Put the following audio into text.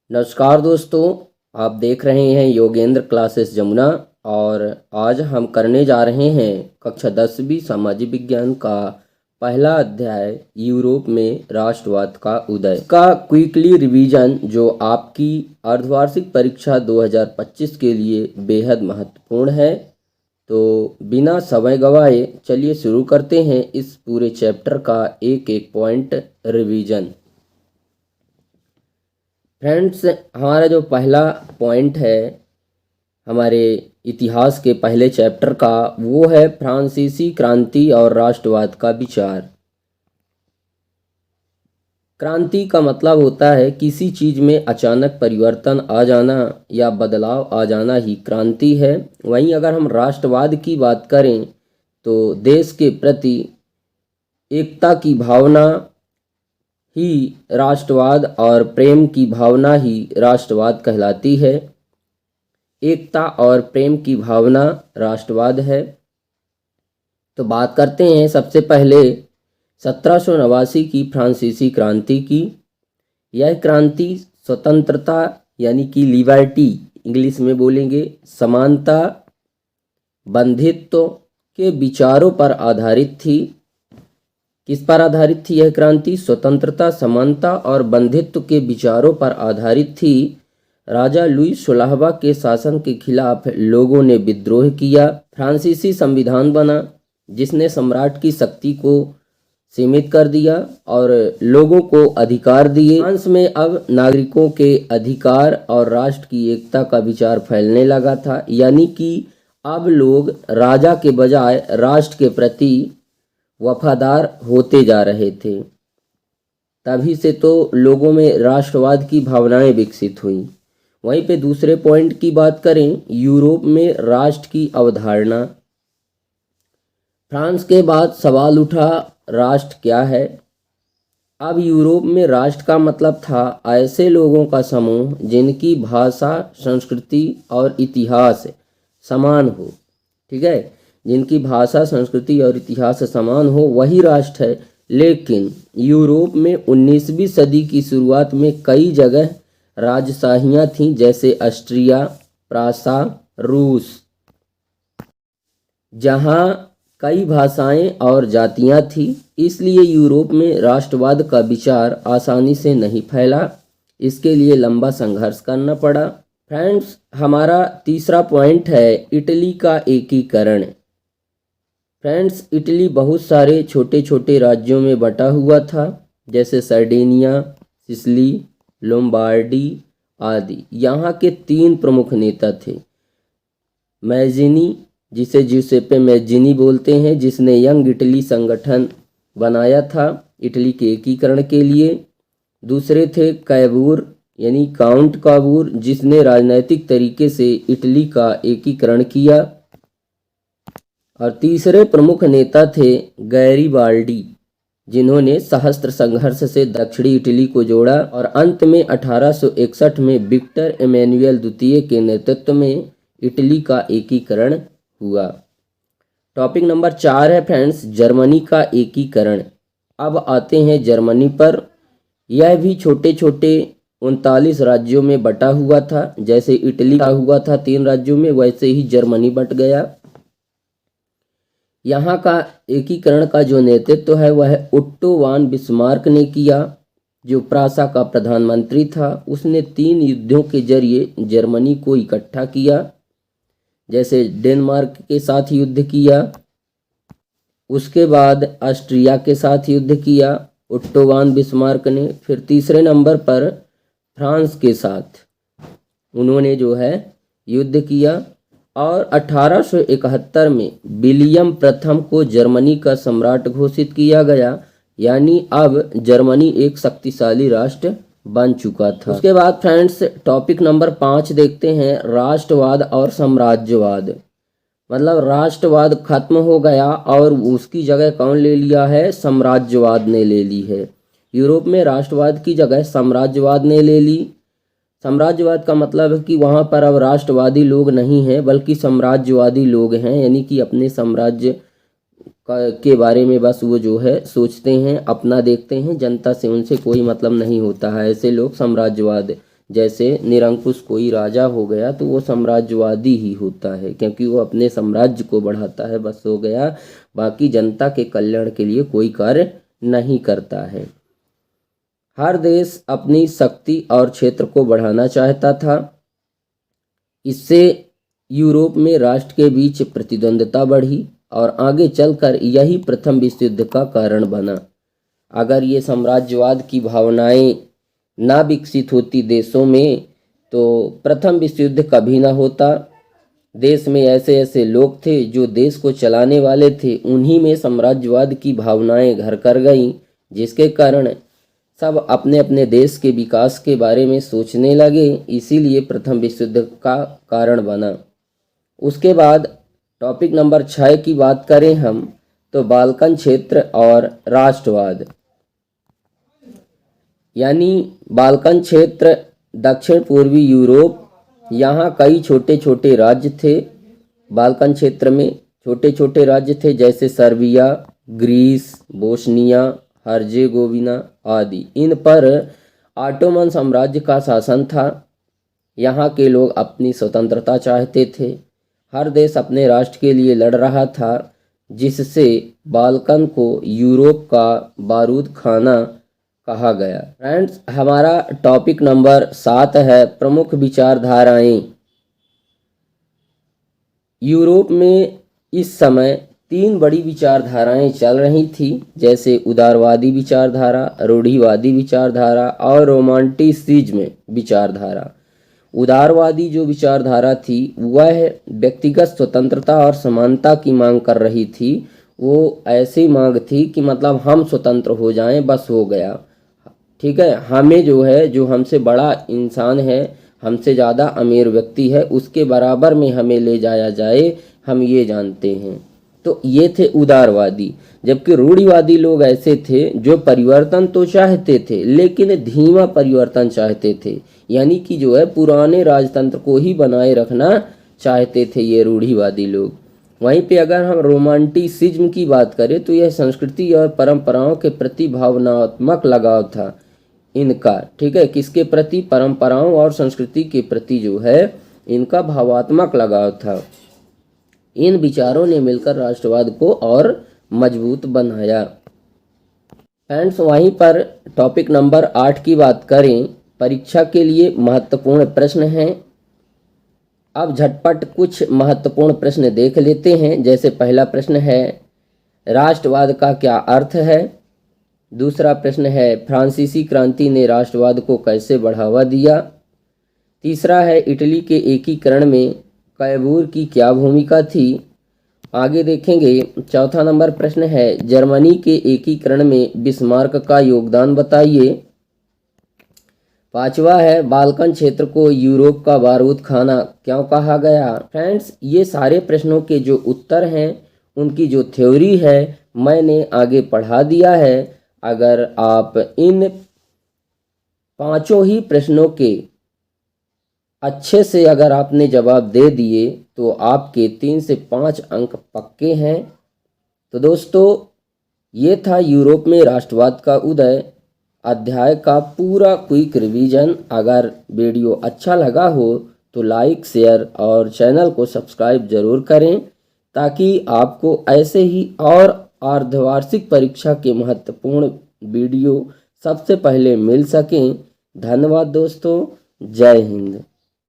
नमस्कार दोस्तों, आप देख रहे हैं योगेंद्र क्लासेस जमुना। और आज हम करने जा रहे हैं कक्षा 10वीं सामाजिक विज्ञान का पहला अध्याय यूरोप में राष्ट्रवाद का उदय का क्विकली रिवीजन, जो आपकी अर्धवार्षिक परीक्षा 2025 के लिए बेहद महत्वपूर्ण है। तो बिना समय गवाए चलिए शुरू करते हैं इस पूरे चैप्टर का एक एक पॉइंट रिवीजन। फ्रेंड्स, हमारा जो पहला पॉइंट है हमारे इतिहास के पहले चैप्टर का, वो है फ्रांसीसी क्रांति और राष्ट्रवाद का विचार। क्रांति का मतलब होता है किसी चीज़ में अचानक परिवर्तन आ जाना या बदलाव आ जाना ही क्रांति है। वहीं अगर हम राष्ट्रवाद की बात करें तो देश के प्रति एकता की भावना ही राष्ट्रवाद और प्रेम की भावना ही राष्ट्रवाद कहलाती है। एकता और प्रेम की भावना राष्ट्रवाद है। तो बात करते हैं सबसे पहले 1789 की फ्रांसीसी क्रांति की। यह क्रांति स्वतंत्रता यानी कि लिबर्टी इंग्लिश में बोलेंगे, समानता, बंधित्व के विचारों पर आधारित थी। किस पर आधारित थी यह क्रांति? स्वतंत्रता, समानता और बंधित्व के विचारों पर आधारित थी। राजा लुई 16वां के शासन के खिलाफ लोगों ने विद्रोह किया। फ्रांसीसी संविधान बना जिसने सम्राट की शक्ति को सीमित कर दिया और लोगों को अधिकार दिए। फ्रांस में अब नागरिकों के अधिकार और राष्ट्र की एकता का विचार फैलने लगा था, यानी कि अब लोग राजा के बजाय राष्ट्र के प्रति वफादार होते जा रहे थे। तभी से तो लोगों में राष्ट्रवाद की भावनाएं विकसित हुई। वहीं पे दूसरे पॉइंट की बात करें, यूरोप में राष्ट्र की अवधारणा। फ्रांस के बाद सवाल उठा, राष्ट्र क्या है? अब यूरोप में राष्ट्र का मतलब था ऐसे लोगों का समूह जिनकी भाषा, संस्कृति और इतिहास समान हो। ठीक है, जिनकी भाषा, संस्कृति और इतिहास समान हो वही राष्ट्र है। लेकिन यूरोप में 19वीं सदी की शुरुआत में कई जगह राजशाहियाँ थीं, जैसे ऑस्ट्रिया, प्रासा, रूस, जहाँ कई भाषाएं और जातियाँ थीं। इसलिए यूरोप में राष्ट्रवाद का विचार आसानी से नहीं फैला। इसके लिए लंबा संघर्ष करना पड़ा। फ्रेंड्स, हमारा तीसरा पॉइंट है इटली का एकीकरण। फ्रेंड्स, इटली बहुत सारे छोटे छोटे राज्यों में बटा हुआ था, जैसे सर्डिनिया, सिसिली, लोम्बार्डी आदि। यहाँ के 3 प्रमुख नेता थे। मैजिनी, जिसे ज्यूसेप्पे मैजिनी बोलते हैं, जिसने यंग इटली संगठन बनाया था इटली के एकीकरण के लिए। दूसरे थे कैबूर यानी काउंट काबूर, जिसने राजनैतिक तरीके से इटली का एकीकरण किया। और तीसरे प्रमुख नेता थे गैरीबाल्डी, जिन्होंने सहस्त्र संघर्ष से दक्षिणी इटली को जोड़ा। और अंत में 1861 में विक्टर एमेनुएल द्वितीय के नेतृत्व में इटली का एकीकरण हुआ। टॉपिक नंबर 4 है फ्रेंड्स, जर्मनी का एकीकरण। अब आते हैं जर्मनी पर। यह भी छोटे छोटे 39 राज्यों में बटा हुआ था। जैसे इटली का हुआ था 3 राज्यों में, वैसे ही जर्मनी बट गया। यहाँ का एकीकरण का जो नेतृत्व है वह ओट्टो वान बिस्मार्क ने किया, जो प्रासा का प्रधानमंत्री था। उसने 3 युद्धों के जरिए जर्मनी को इकट्ठा किया। जैसे डेनमार्क के साथ युद्ध किया, उसके बाद ऑस्ट्रिया के साथ युद्ध किया ओट्टो वान बिस्मार्क ने। फिर तीसरे नंबर पर फ्रांस के साथ उन्होंने जो है युद्ध किया। और 1871 में विलियम प्रथम को जर्मनी का सम्राट घोषित किया गया, यानी अब जर्मनी एक शक्तिशाली राष्ट्र बन चुका था। उसके बाद फ्रेंड्स, टॉपिक नंबर 5 देखते हैं, राष्ट्रवाद और साम्राज्यवाद। मतलब राष्ट्रवाद खत्म हो गया और उसकी जगह कौन ले लिया है? साम्राज्यवाद ने ले ली है। यूरोप में राष्ट्रवाद की जगह साम्राज्यवाद ने ले ली। साम्राज्यवाद का मतलब है कि वहाँ पर अब राष्ट्रवादी लोग नहीं हैं, बल्कि साम्राज्यवादी लोग हैं, यानी कि अपने साम्राज्य के बारे में बस वो जो है सोचते हैं, अपना देखते हैं, जनता से उनसे कोई मतलब नहीं होता है। ऐसे लोग साम्राज्यवाद जैसे निरंकुश कोई राजा हो गया तो वो साम्राज्यवादी ही होता है, क्योंकि वो अपने साम्राज्य को बढ़ाता है, बस हो गया, बाकी जनता के कल्याण के लिए कोई कार्य नहीं करता है। हर देश अपनी शक्ति और क्षेत्र को बढ़ाना चाहता था। इससे यूरोप में राष्ट्र के बीच प्रतिद्वंद्विता बढ़ी और आगे चलकर यही प्रथम विश्व युद्ध का कारण बना। अगर ये साम्राज्यवाद की भावनाएं ना विकसित होती देशों में तो प्रथम विश्व युद्ध कभी ना होता। देश में ऐसे ऐसे लोग थे जो देश को चलाने वाले थे, उन्हीं में साम्राज्यवाद की भावनाएं घर कर गईं, जिसके कारण सब अपने अपने देश के विकास के बारे में सोचने लगे, इसीलिए प्रथम विश्व युद्ध का कारण बना। उसके बाद टॉपिक नंबर 6 की बात करें हम तो बाल्कन क्षेत्र और राष्ट्रवाद। यानी बाल्कन क्षेत्र दक्षिण पूर्वी यूरोप, यहाँ कई छोटे छोटे राज्य थे। बाल्कन क्षेत्र में छोटे छोटे राज्य थे जैसे सर्बिया, ग्रीस, बोस्निया, हर्जेगोविना आदि। इन पर ऑटोमन साम्राज्य का शासन था। यहाँ के लोग अपनी स्वतंत्रता चाहते थे। हर देश अपने राष्ट्र के लिए लड़ रहा था, जिससे बाल्कन को यूरोप का बारूद खाना कहा गया। फ्रेंड्स, हमारा टॉपिक नंबर 7 है प्रमुख विचारधाराएं। यूरोप में इस समय 3 बड़ी विचारधाराएं चल रही थी, जैसे उदारवादी विचारधारा, रूढ़िवादी विचारधारा और रोमांटिसिज्म विचारधारा। उदारवादी जो विचारधारा थी वह व्यक्तिगत स्वतंत्रता और समानता की मांग कर रही थी। वो ऐसी मांग थी कि मतलब हम स्वतंत्र हो जाएं, बस हो गया, ठीक है, हमें जो है, जो हमसे बड़ा इंसान है, हमसे ज़्यादा अमीर व्यक्ति है, उसके बराबर में हमें ले जाया जाए, हम ये जानते हैं। तो ये थे उदारवादी। जबकि रूढ़िवादी लोग ऐसे थे जो परिवर्तन तो चाहते थे लेकिन धीमा परिवर्तन चाहते थे, यानी कि जो है पुराने राजतंत्र को ही बनाए रखना चाहते थे ये रूढ़िवादी लोग। वहीं पे अगर हम रोमांटिसिज्म की बात करें तो यह संस्कृति और परंपराओं के प्रति भावनात्मक लगाव था इनका, ठीक है, किसके प्रति? परंपराओं और संस्कृति के प्रति जो है इनका भावात्मक लगाव था। इन विचारों ने मिलकर राष्ट्रवाद को और मजबूत बनाया। फ्रेंड्स, वहीं पर टॉपिक नंबर 8 की बात करें, परीक्षा के लिए महत्वपूर्ण प्रश्न हैं। अब झटपट कुछ महत्वपूर्ण प्रश्न देख लेते हैं। जैसे पहला प्रश्न है राष्ट्रवाद का क्या अर्थ है। दूसरा प्रश्न है फ्रांसीसी क्रांति ने राष्ट्रवाद को कैसे बढ़ावा दिया। तीसरा है इटली के एकीकरण में कैबूर की क्या भूमिका थी। आगे देखेंगे। चौथा नंबर प्रश्न है जर्मनी के एकीकरण में बिस्मार्क का योगदान बताइए। पांचवा है बाल्कन क्षेत्र को यूरोप का बारूद खाना क्यों कहा गया। फ्रेंड्स, ये सारे प्रश्नों के जो उत्तर हैं उनकी जो थ्योरी है मैंने आगे पढ़ा दिया है। अगर आप इन पांचों ही प्रश्नों के अच्छे से अगर आपने जवाब दे दिए तो आपके 3 से 5 अंक पक्के हैं। तो दोस्तों, ये था यूरोप में राष्ट्रवाद का उदय अध्याय का पूरा क्विक रिवीजन। अगर वीडियो अच्छा लगा हो तो लाइक, शेयर और चैनल को सब्सक्राइब जरूर करें, ताकि आपको ऐसे ही और अर्धवार्षिक परीक्षा के महत्वपूर्ण वीडियो सबसे पहले मिल सकें। धन्यवाद दोस्तों, जय हिंद।